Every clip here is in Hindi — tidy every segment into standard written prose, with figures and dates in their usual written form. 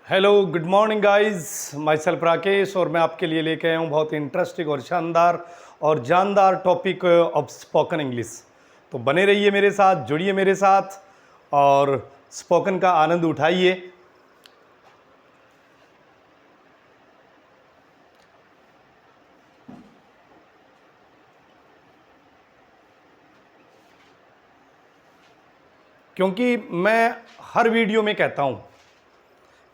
Hello good morning guys, my self Rakesh और मैं आपके लिए लेके आया हूँ बहुत इंटरेस्टिंग और शानदार और जानदार टॉपिक ऑफ स्पोकन इंग्लिश। तो बने रहिए मेरे साथ, जुड़िए मेरे साथ और स्पोकन का आनंद उठाइए। क्योंकि मैं हर वीडियो में कहता हूँ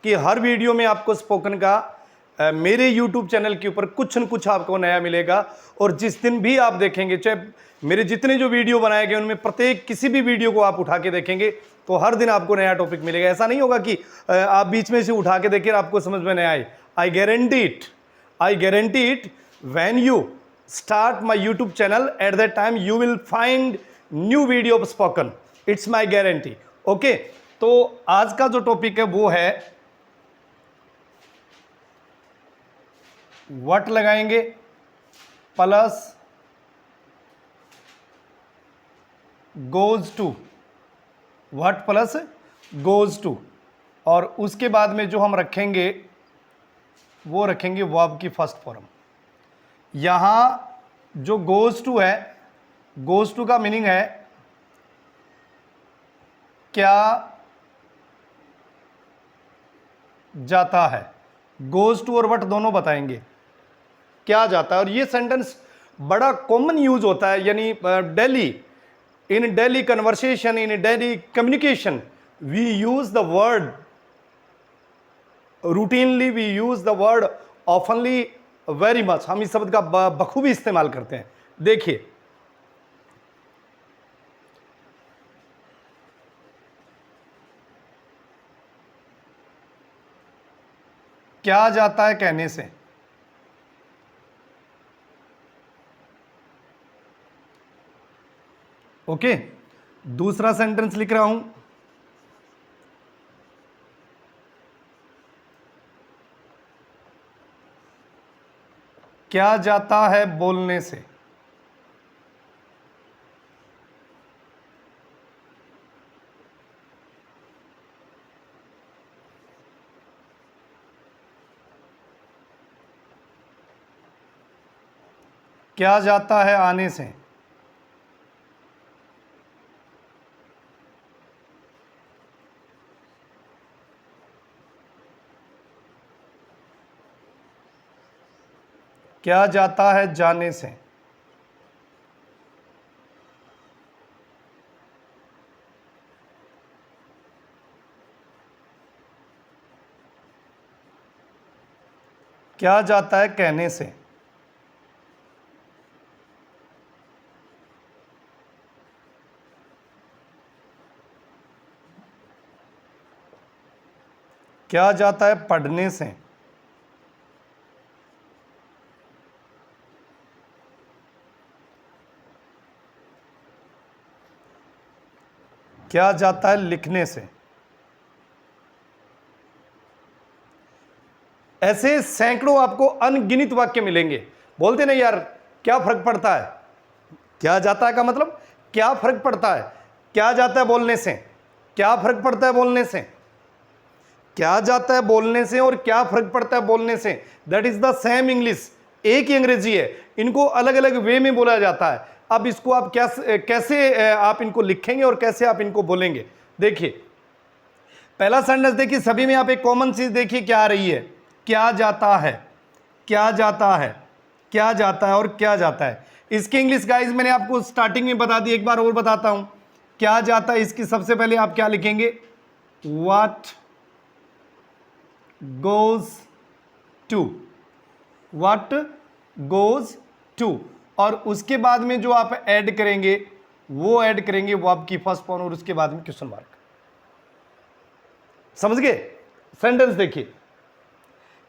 कि हर वीडियो में आपको स्पोकन का मेरे YouTube चैनल के ऊपर कुछ न कुछ आपको नया मिलेगा। और जिस दिन भी आप देखेंगे, चाहे मेरे जितने जो वीडियो बनाए गए उनमें प्रत्येक किसी भी वीडियो को आप उठा के देखेंगे तो हर दिन आपको नया टॉपिक मिलेगा। ऐसा नहीं होगा कि आप बीच में से उठा के देखिए आपको समझ में नहीं आए। I guarantee it when you start my YouTube channel, eight that time you will find new video of spoken, it's my guarantee. Okay, तो आज का जो टॉपिक है वो है व्हाट लगाएंगे plus goes to, what plus goes to, और उसके बाद में जो हम रखेंगे वो रखेंगे वर्ब की फर्स्ट फॉर्म। यहां जो गोज टू है, गोज टू का मीनिंग है क्या जाता है। गोज टू और व्हाट दोनों बताएंगे क्या जाता है। और ये सेंटेंस बड़ा कॉमन यूज होता है, यानी in daily conversation, in daily communication we use the word routinely, we use the word oftenly, very much. हम इस शब्द का बखूबी इस्तेमाल करते हैं। देखिए, क्या जाता है कहने से, ओके। दूसरा सेंटेंस लिख रहा हूं, क्या जाता है बोलने से। क्या जाता है आने से। क्या जाता है जाने से। क्या जाता है कहने से। क्या जाता है पढ़ने से। क्या जाता है लिखने से। ऐसे सैकड़ों आपको अनगिनत वाक्य मिलेंगे। बोलते नहीं यार क्या फर्क पड़ता है, क्या जाता है का मतलब क्या फर्क पड़ता है, क्या जाता है बोलने से, क्या फर्क पड़ता है बोलने से, क्या जाता है बोलने से और क्या फर्क पड़ता है बोलने से। That is the same English, एक ही अंग्रेजी है, इनको अलग अलग वे में बोला जाता है। अब इसको आप कैसे आप इनको लिखेंगे और कैसे आप इनको बोलेंगे। देखिए पहला सेंटेंस देखिए, सभी में आप एक कॉमन चीज देखिए क्या आ रही है, क्या जाता है, क्या जाता है, क्या जाता है और क्या जाता है। इसकी इंग्लिश गाइस मैंने आपको स्टार्टिंग में बता दी, एक बार और बताता हूं। क्या जाता है इसकी सबसे पहले आप क्या लिखेंगे, what goes to, what goes to, और उसके बाद में जो आप ऐड करेंगे वो ऐड करेंगे वर्ब की फर्स्ट फॉर्म और उसके बाद में क्वेश्चन मार्क। समझ गए। सेंटेंस देखिए,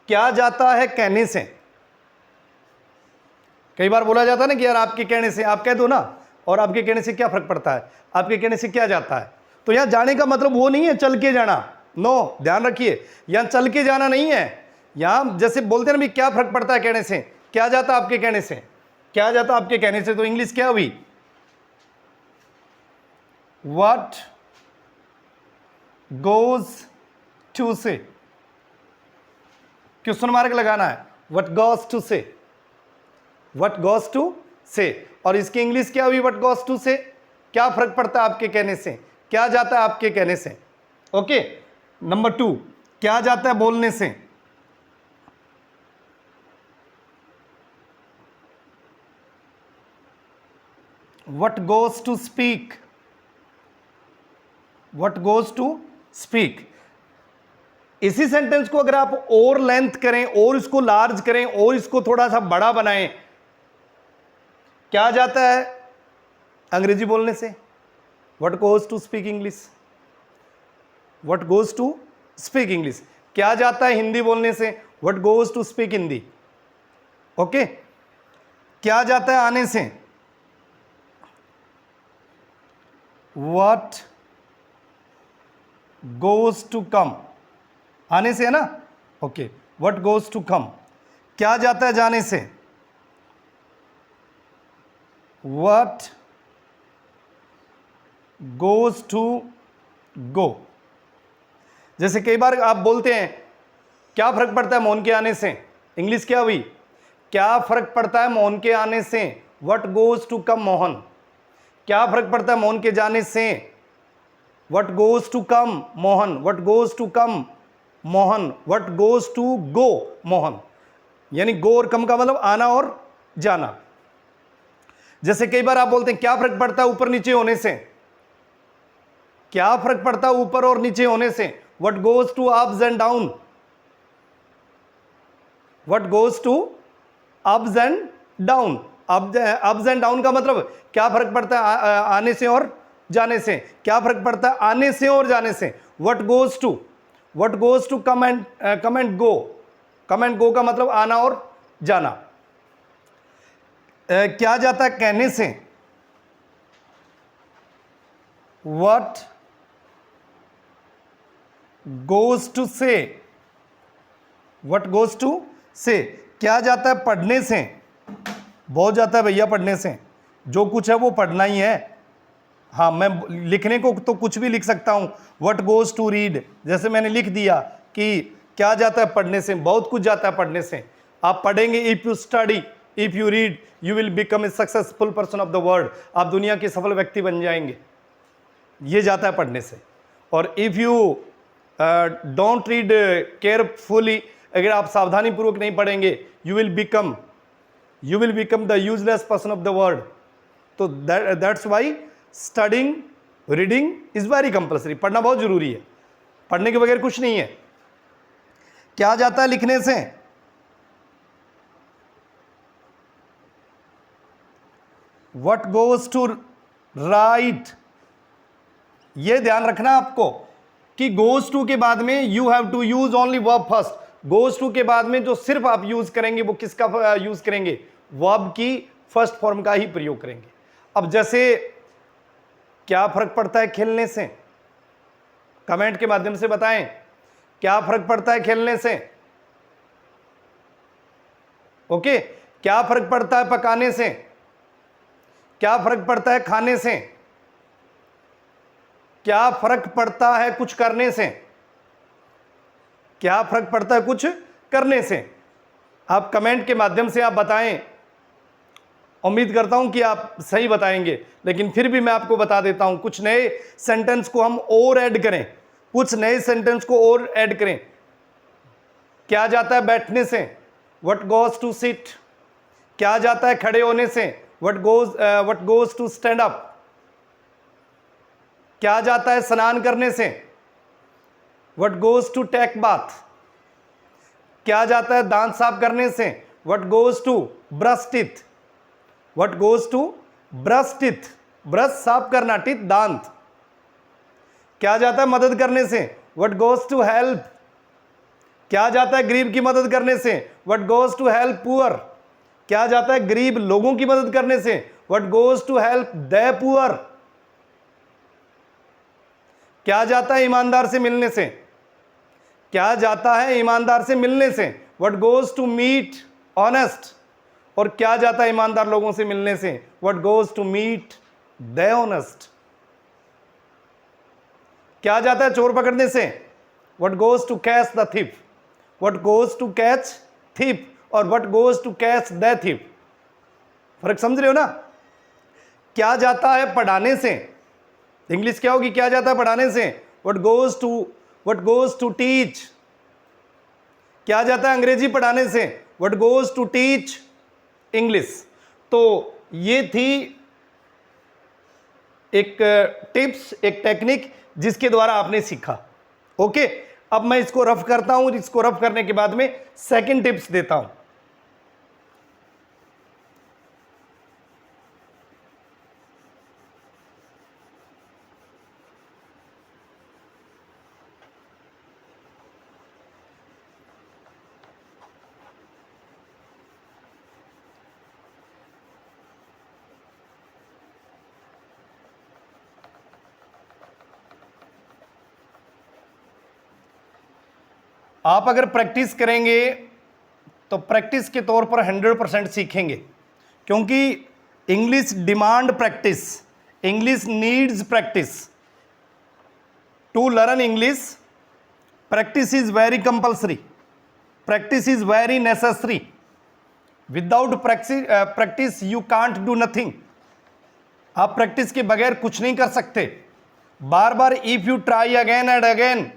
क्या जाता है कहने से। कई बार बोला जाता है ना कि यार आपके कहने से, आप कह दो ना, और आपके कहने से क्या फर्क पड़ता है, आपके कहने से क्या जाता है। तो यहां जाने का मतलब वो नहीं है चल के जाना, नो, ध्यान रखिए, यहां चल के जाना नहीं है। यहां जैसे बोलते हैं ना भी क्या फर्क पड़ता है कहने से, क्या जाता आपके कहने से, क्या जाता आपके कहने से, तो इंग्लिश क्या हुई, व्हाट गोज टू से। क्वेश्चन मार्क लगाना है, व्हाट गोस टू से, व्हाट गोस टू से। और इसकी इंग्लिश क्या हुई, व्हाट गोस टू से, क्या फर्क पड़ता है आपके कहने से, क्या जाता है आपके कहने से। ओके, नंबर 2, क्या जाता है बोलने से। What goes to speak, what goes to speak. इसी सेंटेंस को अगर आप और लेंथ करें और इसको लार्ज करें और इसको थोड़ा सा बड़ा बनाएं, क्या जाता है अंग्रेजी बोलने से, what goes to speak English, what goes to speak English. क्या जाता है हिंदी बोलने से, what goes to speak Hindi. Okay, क्या जाता है आने से, व्हाट गोस टू कम, आने से है ना। Okay, what goes to come. क्या जाता है जाने से, व्हाट गोस टू गो। जैसे कई बार आप बोलते हैं क्या फर्क पड़ता है मोहन के आने से, इंग्लिश क्या हुई, क्या फर्क पड़ता है मोहन के आने से, what goes to come Mohan. क्या फर्क पड़ता है मोहन के जाने से, what goes to come Mohan, what goes to come Mohan, what goes to go Mohan. यानी गो और कम का मतलब आना और जाना। जैसे कई बार आप बोलते हैं क्या फर्क पड़ता है ऊपर नीचे होने से, क्या फर्क पड़ता है ऊपर और नीचे होने से, what goes to ups and down, what goes to ups and down. Ups and down का मतलब क्या फर्क पड़ता है आने से और जाने से, क्या फर्क पड़ता है आने से और जाने से, what goes to come and go. Come and go का मतलब आना और जाना। क्या जाता है कहने से, व्हाट गोस टू से, व्हाट गोस टू से। क्या जाता है पढ़ने से, बहुत जाता है भैया पढ़ने से, जो कुछ है वो पढ़ना ही है। हाँ, मैं लिखने को तो कुछ भी लिख सकता हूँ, व्हाट गोस टू रीड। जैसे मैंने लिख दिया कि क्या जाता है पढ़ने से, बहुत कुछ जाता है पढ़ने से। आप पढ़ेंगे, if you study, if you read, you will become a successful person of the world. आप दुनिया के सफल व्यक्ति बन जाएंगे, ये जाता है पढ़ने से। और if you don't read carefully, अगर आप सावधानी पूर्वक नहीं पढ़ेंगे, you will become the useless person of the world. तो that's why studying, reading is very compulsory. पढ़ना बहुत जरूरी है, पढ़ने के बगैर कुछ नहीं है। क्या जाता है लिखने से, व्हाट गोस टू राइट। ये ध्यान रखना आपको कि गोस टू के बाद में you have to use only verb first. Goes to के बाद में जो सिर्फ आप यूज करेंगे वो किसका यूज करेंगे, वर्ब की फर्स्ट फॉर्म का ही प्रयोग करेंगे। अब जैसे क्या फर्क पड़ता है खेलने से, कमेंट के माध्यम से बताएं, क्या फर्क पड़ता है खेलने से। ओके, क्या फर्क पड़ता है पकाने से, क्या फर्क पड़ता है खाने से, क्या फर्क पड़ता है कुछ करने से, क्या फर्क पड़ता है कुछ करने से। आप कमेंट के माध्यम से आप बताएं, उम्मीद करता हूं कि आप सही बताएंगे, लेकिन फिर भी मैं आपको बता देता हूं, कुछ नए सेंटेंस को हम और ऐड करें, कुछ नए सेंटेंस को और ऐड करें। क्या जाता है बैठने से, व्हाट गोस टू सिट। क्या जाता है खड़े होने से, what goes to stand up. क्या जाता है स्नान करने से, what goes to take bath. क्या जाता है दांत साफ करने से, what goes to brush teeth. What goes to brush teeth, brush साफ करना, टीथ दांत। क्या जाता है मदद करने से, व्हाट गोस टू हेल्प। क्या जाता है गरीब की मदद करने से, what goes to help poor. क्या जाता है गरीब लोगों की मदद करने से, what goes to help the poor. क्या जाता है ईमानदार से मिलने से, क्या जाता है ईमानदार से मिलने से, what goes to meet honest. और क्या जाता है ईमानदार लोगों से मिलने से, what goes to meet the honest. क्या जाता है चोर पकड़ने से, what goes to catch the thief. What goes to catch thief और what goes to catch the thief. फर्क समझ रहे हो ना? क्या जाता है पढ़ाने से, इंग्लिश क्या होगी? क्या जाता है पढ़ाने से? What goes to teach. क्या जाता है अंग्रेजी पढ़ाने से? What goes to teach English. तो ये थी एक टिप्स, एक टेक्निक जिसके द्वारा आपने सीखा। ओके, अब मैं इसको रफ करता हूं, इसको रफ करने के बाद में सेकंड टिप्स देता हूं। आप अगर प्रैक्टिस करेंगे तो प्रैक्टिस के तौर पर 100% सीखेंगे, क्योंकि English demand practice, English needs practice. To learn English practice is very compulsory, practice is very necessary. Without practice you can't do nothing. आप प्रैक्टिस के बगैर कुछ नहीं कर सकते। बार बार if you try again and again.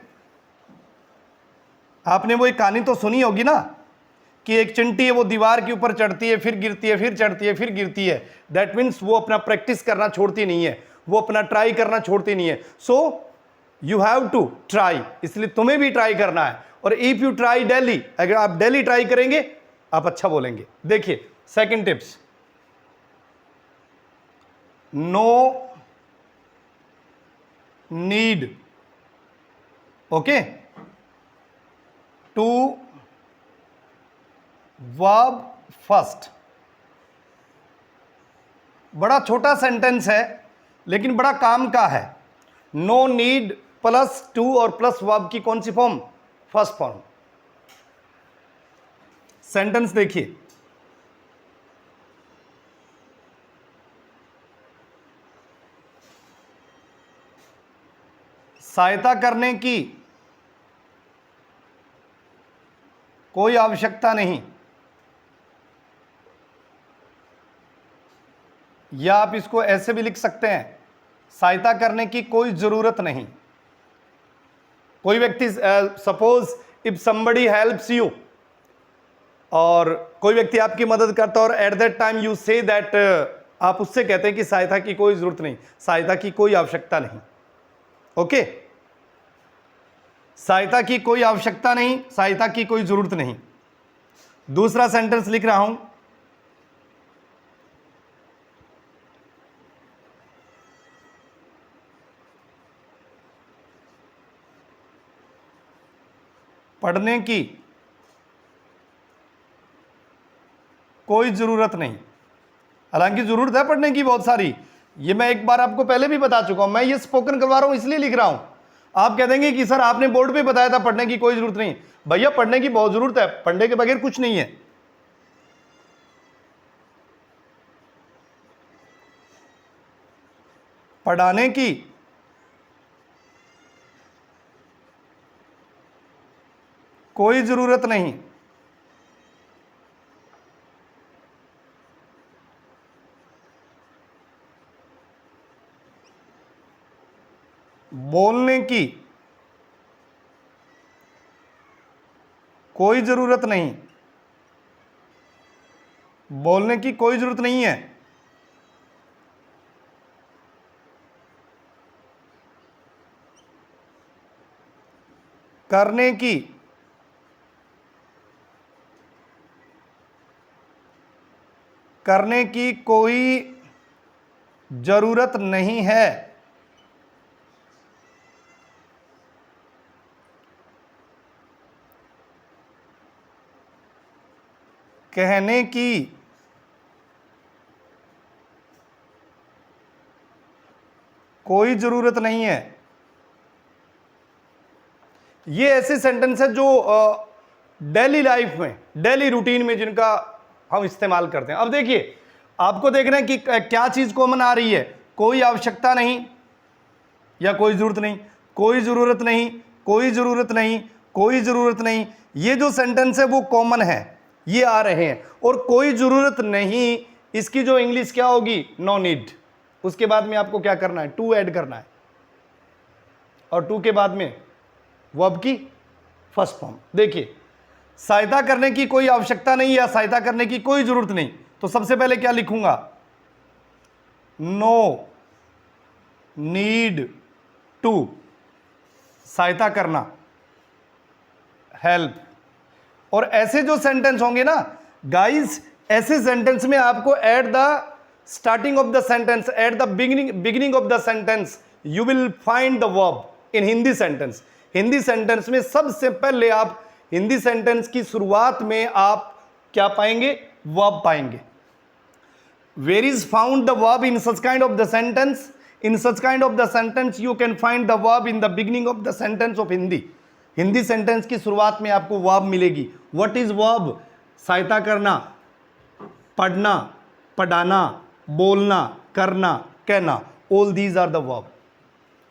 आपने वो एक कहानी तो सुनी होगी ना कि एक चिंटी है, वो दीवार के ऊपर चढ़ती है, फिर गिरती है, फिर चढ़ती है, फिर गिरती है। दैट मीन्स वो अपना प्रैक्टिस करना छोड़ती नहीं है, वो अपना ट्राई करना छोड़ती नहीं है। So you have to try, इसलिए तुम्हें भी ट्राई करना है। और इफ यू ट्राई डेली, अगर आप डेली ट्राई करेंगे आप अच्छा बोलेंगे। देखिए second tips, no need okay to verb first. बड़ा छोटा सेंटेंस है लेकिन बड़ा काम का है। नो नीड प्लस टू और प्लस वर्ब की कौन सी फॉर्म? First form. सेंटेंस देखिए, सहायता करने की कोई आवश्यकता नहीं, या आप इसको ऐसे भी लिख सकते हैं, सहायता करने की कोई जरूरत नहीं। कोई व्यक्ति suppose if somebody helps you, और कोई व्यक्ति आपकी मदद करता है और at that time you say that, आप उससे कहते हैं कि सहायता की कोई जरूरत नहीं, सहायता की कोई आवश्यकता नहीं। ओके, सहायता की कोई आवश्यकता नहीं, सहायता की कोई जरूरत नहीं। दूसरा सेंटेंस लिख रहा हूं, पढ़ने की कोई जरूरत नहीं। हालांकि जरूरत है पढ़ने की बहुत सारी, ये मैं एक बार आपको पहले भी बता चुका हूं। मैं ये स्पोकन करवा रहा हूं इसलिए लिख रहा हूं। आप कह देंगे कि सर आपने बोर्ड पे बताया था पढ़ने की कोई जरूरत नहीं। भैया पढ़ने की बहुत जरूरत है, पढ़ने के बगैर कुछ नहीं है। पढ़ाने की कोई जरूरत नहीं। बोलने की कोई जरूरत नहीं, बोलने की कोई जरूरत नहीं है। करने की कोई जरूरत नहीं है। कहने की कोई जरूरत नहीं है। ये ऐसे सेंटेंस है जो डेली लाइफ में, डेली रूटीन में जिनका हम इस्तेमाल करते हैं। अब देखिए, आपको देखना है कि क्या चीज कॉमन आ रही है। कोई आवश्यकता नहीं या कोई जरूरत नहीं, कोई जरूरत नहीं, कोई जरूरत नहीं, कोई जरूरत नहीं, ये जो सेंटेंस है वो कॉमन है, ये आ रहे हैं, और कोई जरूरत नहीं इसकी, जो इंग्लिश क्या होगी, नो नीड। उसके बाद में आपको क्या करना है, टू ऐड करना है, और टू के बाद में वर्ब की फर्स्ट फॉर्म। देखिए, सहायता करने की कोई आवश्यकता नहीं या सहायता करने की कोई जरूरत नहीं, तो सबसे पहले क्या लिखूंगा, नो नीड टू, सहायता करना, हेल्प। और ऐसे जो सेंटेंस होंगे ना गाइस, ऐसे सेंटेंस में आपको at the starting of the sentence, at the beginning of the sentence you will find the verb in Hindi sentence. Hindi sentence में सबसे पहले आप हिंदी सेंटेंस की शुरुआत में आप क्या पाएंगे, वर्ब पाएंगे। Where is found the verb in such kind of the sentence, in such kind of the sentence you can find the verb in the beginning of the sentence of Hindi. Hindi sentence की शुरुआत में आपको वर्ब मिलेगी। व्हाट इज वर्ब, सहायता करना, पढ़ना, पढ़ाना, बोलना, करना, कहना, all these are the verb,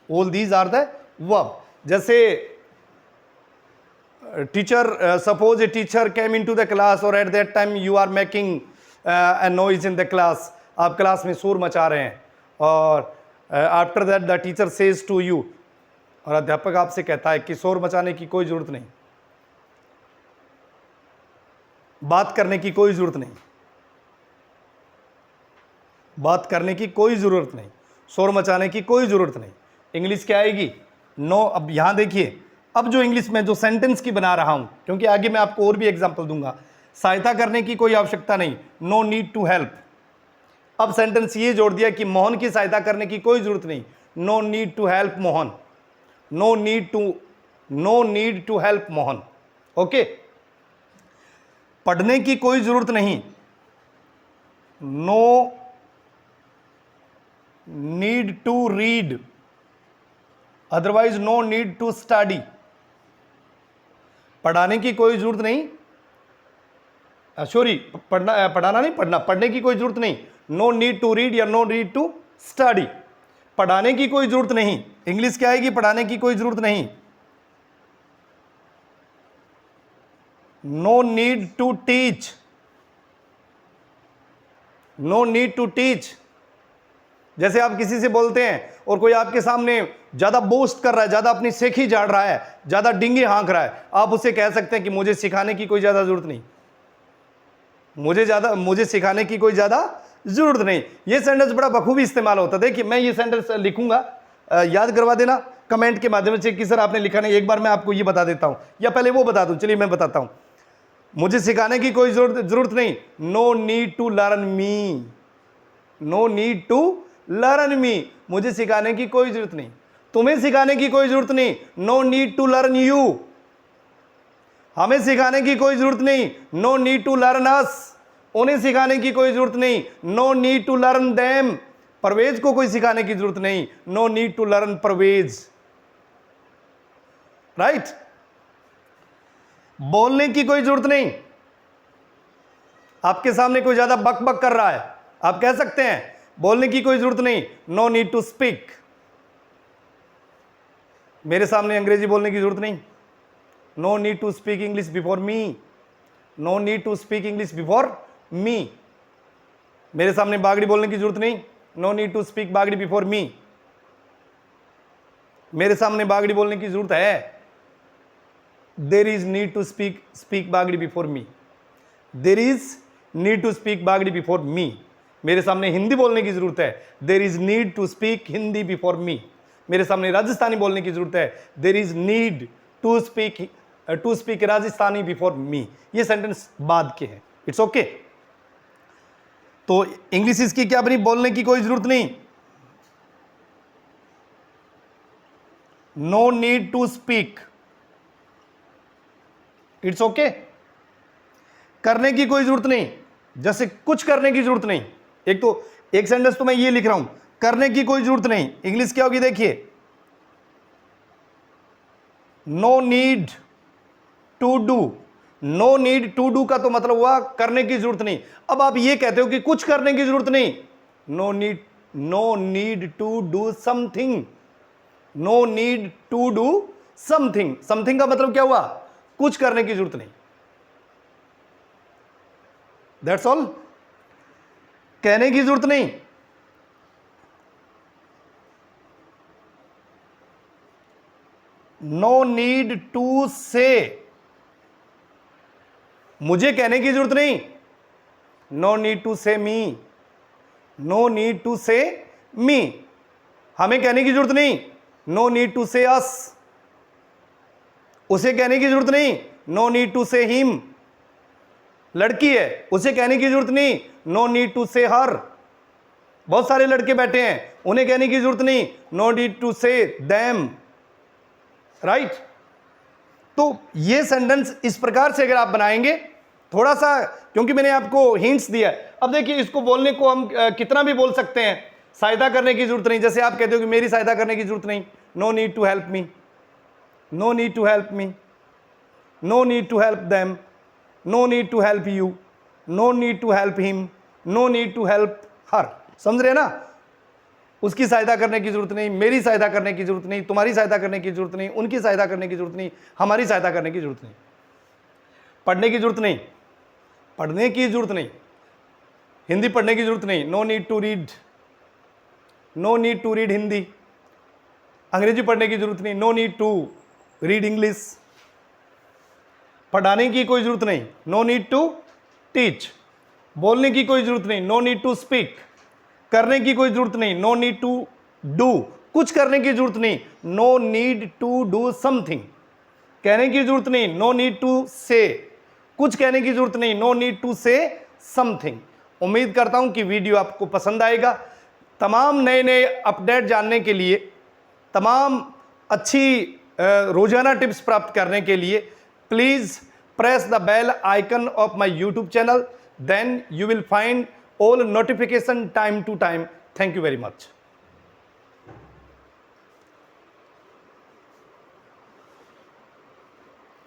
all these are the verb. जैसे teacher, suppose a teacher came into the class और at that time you are making a noise in the class, आप क्लास में शोर मचा रहे हैं, और after that the teacher says to you, और अध्यापक आपसे कहता है कि शोर मचाने की कोई जरूरत नहीं, बात करने की कोई जरूरत नहीं, बात करने की कोई जरूरत नहीं, शोर मचाने की कोई जरूरत नहीं। इंग्लिश क्या आएगी, नो। अब यहां देखिए, अब जो इंग्लिश में जो सेंटेंस की बना रहा हूं, क्योंकि आगे मैं आपको और भी एग्जांपल दूंगा। सहायता करने की कोई आवश्यकता नहीं, नो नीड टू हेल्प। अब सेंटेंस ये जोड़ दिया कि मोहन की सहायता करने की कोई जरूरत नहीं, no need to help Mohan, no need to help Mohan. Okay. पढ़ने की कोई जरूरत नहीं, no need to read, otherwise no need to study. पढ़ाने की कोई जरूरत नहीं, सॉरी, पढ़ाना नहीं, पढ़ने की कोई जरूरत नहीं, नो नीड टू रीड या नो नीड टू स्टडी। पढ़ाने की कोई जरूरत नहीं, इंग्लिश क्या आएगी, पढ़ाने की कोई जरूरत नहीं, no need to teach, no need to teach. जैसे आप किसी से बोलते हैं और कोई आपके सामने ज्यादा बोस्ट कर रहा है, ज्यादा अपनी सेखी झाड़ रहा है, ज्यादा डिंगी हाँक रहा है, आप उससे कह सकते हैं कि मुझे सिखाने की कोई ज्यादा जरूरत नहीं, मुझे सिखाने की कोई ज्यादा जरूरत नहीं। यह सेंटेंस बड़ा बखूबी इस्तेमाल होता है। देखिए, मैं ये सेंटेंस लिखूंगा, याद करवा देना कमेंट के माध्यम से कि सर आपने लिखा नहीं। एक बार मैं आपको ये बता देता हूं, या पहले वो बता दूं, चलिए मैं बताता हूं। मुझे सिखाने की कोई जरूरत नहीं, no need to learn me, no need to learn me. मुझे सिखाने की कोई जरूरत नहीं। तुम्हें सिखाने की कोई जरूरत नहीं, no need to learn you. हमें सिखाने की कोई जरूरत नहीं, no need to learn us. उन्हें सिखाने की कोई जरूरत नहीं, no need to learn them. Parvez को कोई सिखाने की जरूरत नहीं, no need to learn Parvez. Right. बोलने की कोई जरूरत नहीं। आपके सामने कोई ज्यादा बक बक कर रहा है, आप कह सकते हैं बोलने की कोई जरूरत नहीं, नो नीड टू स्पीक। मेरे सामने अंग्रेजी बोलने की जरूरत नहीं, no need to speak English before me, no need to speak English before me. मेरे सामने बागड़ी बोलने की जरूरत नहीं, no need to speak Bagri before me. मेरे सामने बागड़ी बोलने की जरूरत है, there is need to speak Bagri before me, there is need to speak Bagri before me. मेरे सामने हिंदी बोलने की जरूरत है, there is need to speak Hindi before me. मेरे सामने राजस्थानी बोलने की जरूरत है, there is need to speak Rajasthani before me. ये सेंटेंस बाद के हैं, इट्स ओके। तो इंग्लिश इसकी क्या बनी, बोलने की कोई जरूरत नहीं, no need to speak, it's okay. करने की कोई जरूरत नहीं, जैसे कुछ करने की जरूरत नहीं। एक सेंटेंस तो मैं ये लिख रहा हूं, करने की कोई जरूरत नहीं, इंग्लिश क्या होगी देखिए, no need to do. No need to do का तो मतलब हुआ करने की जरूरत नहीं। अब आप ये कहते हो कि कुछ करने की जरूरत नहीं, no need to do something, no need to do something. Something का मतलब क्या हुआ, कुछ करने की जरूरत नहीं। दैट्स ऑल, कहने की जरूरत नहीं। नो नीड टू से, मुझे कहने की जरूरत नहीं। नो नीड टू से मी, नो नीड टू से मी, हमें कहने की जरूरत नहीं। नो नीड टू से अस, उसे कहने की जरूरत नहीं। नो नीड टू से हिम, लड़की है उसे कहने की जरूरत नहीं। नो नीड टू से हर, बहुत सारे लड़के बैठे हैं उन्हें कहने की जरूरत नहीं। नो नीड टू से देम, राइट। तो ये सेंटेंस इस प्रकार से अगर आप बनाएंगे, थोड़ा सा, क्योंकि मैंने आपको हिंट्स दिया है। अब देखिए इसको बोलने को हम कितना भी बोल सकते हैं, सहायता करने की जरूरत नहीं। जैसे आप कहते हो कि मेरी सहायता करने की जरूरत नहीं, no need to help me, no need to help me, no need to help them, no need to help you, no need to help him, no need to help her. समझ रहे ना, उसकी सहायता करने की जरूरत नहीं, मेरी सहायता करने की जरूरत नहीं, तुम्हारी सहायता करने की जरूरत नहीं, उनकी सहायता करने की जरूरत नहीं, हमारी सहायता करने की जरूरत नहीं। पढ़ने की जरूरत नहीं, पढ़ने की जरूरत नहीं, हिंदी पढ़ने की जरूरत नहीं, no need to read, no need to read Hindi. अंग्रेजी पढ़ने की जरूरत नहीं, no need to read English. पढ़ाने की कोई जरूरत नहीं, नो नीड टू टीच। बोलने की कोई जरूरत नहीं, नो नीड टू स्पीक। करने की कोई जरूरत नहीं, नो नीड टू डू, कुछ करने की जरूरत नहीं, no need to do something. कहने की जरूरत नहीं, नो नीड टू से, कुछ कहने की जरूरत नहीं, no need to say something. उम्मीद करता हूं कि वीडियो आपको पसंद आएगा। तमाम नए नए अपडेट जानने के लिए, तमाम अच्छी रोजाना टिप्स प्राप्त करने के लिए please press the bell icon of my YouTube channel, then you will find all notification time to time. Thank you very much.